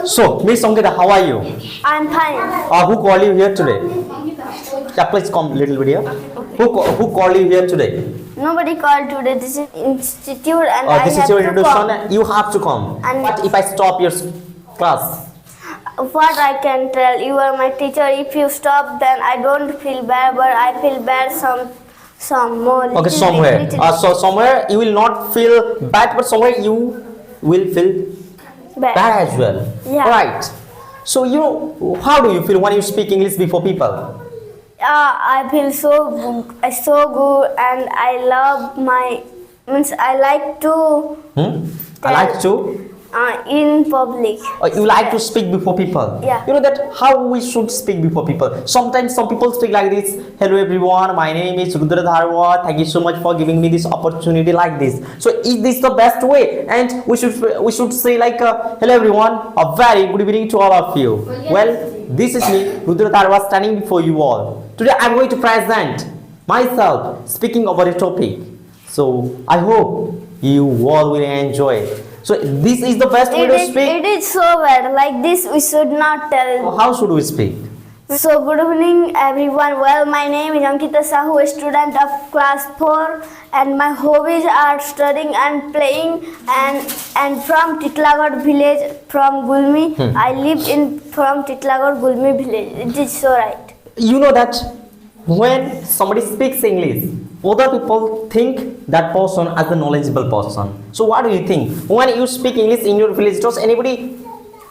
So, Miss Ankita, how are you? I'm fine. Who called you here today? Yeah, please come little bit here. Who called you here today? Nobody called today. This is institute and This I is your have to come. introduction. You have to come. And- But if I stop your class, What I can tell, you are my teacher. If you stop, then I don't feel bad, but I feel bad some more. okay, little somewhere. bit, little So somewhere you will not feel bad, but somewhere you will feel bad. bad as well. Yeah. Right. So how do you feel when you speak English before people? I feel so good, and I love I like to I like to. in public. You like to speak before people. Yeah. You know that how we should speak before people. Sometimes some people speak like this. Hello everyone, my name is Rudra Dharwa. Thank you so much for giving me this opportunity like this. So is this the best way? And we should say like hello everyone, a very good evening to all of you. Well, this is me, Rudra Dharwa, standing before you all. Today I'm going to present myself speaking about a topic. So I hope you all will enjoy it. So this is the best way to speak. It is so bad. Like this, we should not tell. How should we speak? So good evening everyone. Well, my name is ANKITA SAHU, a student of class 4, and my hobbies are studying and playing, and from Titlagad village from Gulmi. I live from Titlagad Gulmi village. It is so right. You know that when somebody speaks English, other people think that person as a knowledgeable person. So what do you think? When you speak English in your village, does anybody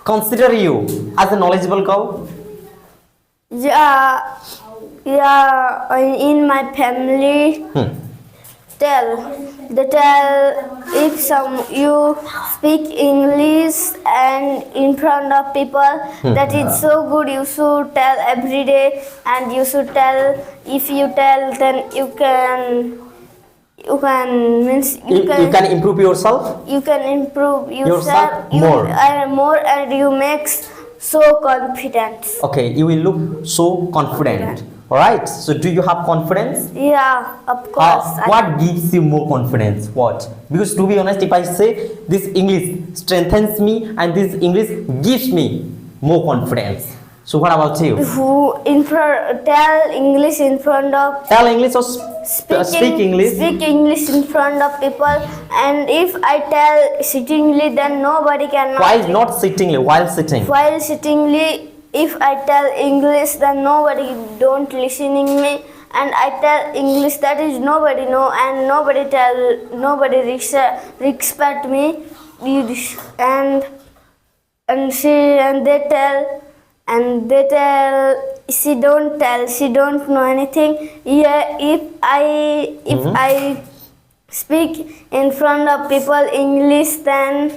consider you as a knowledgeable girl? Yeah. In my family, they tell if you speak English and in front of people, that is so good. You should tell every day, and you should tell. If you tell, then you can improve yourself. You can improve Yourself You more. are more, and you make so confident. Okay, you will look so confident. Alright, so do you have confidence? Yeah, of course. What gives you more confidence? What? Because to be honest, if I say this English strengthens me and this English gives me more confidence. So what about you? Tell English in front of. Tell English or speak English? Speak English in front of people, and if I tell sittingly, then nobody can. While not sittingly, while sitting. While sittingly, if I tell English, then nobody don't listening me, and I tell English, that is nobody know, and nobody respect me, and they tell. And they tell she don't know anything. Yeah, if I speak in front of people English, then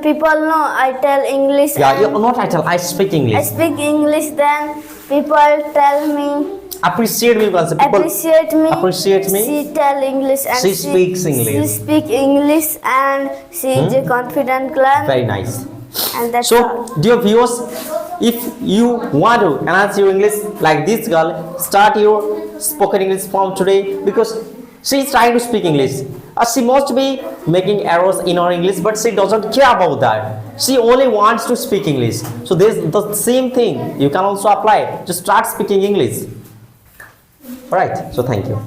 people know I tell English. Yeah, not I tell. I speak English. I speak English. Then people tell me. Appreciate me because people appreciate me. She tell English and she speaks English. She speak English and she is a confident girl. Very nice. And that's so, all. dear viewers, if you want to enhance your English like this girl, start your spoken English from today, because she is trying to speak English. She must be making errors in her English, but she doesn't care about that. She only wants to speak English. So this is the same thing you can also apply. Just start speaking English. Alright, so thank you.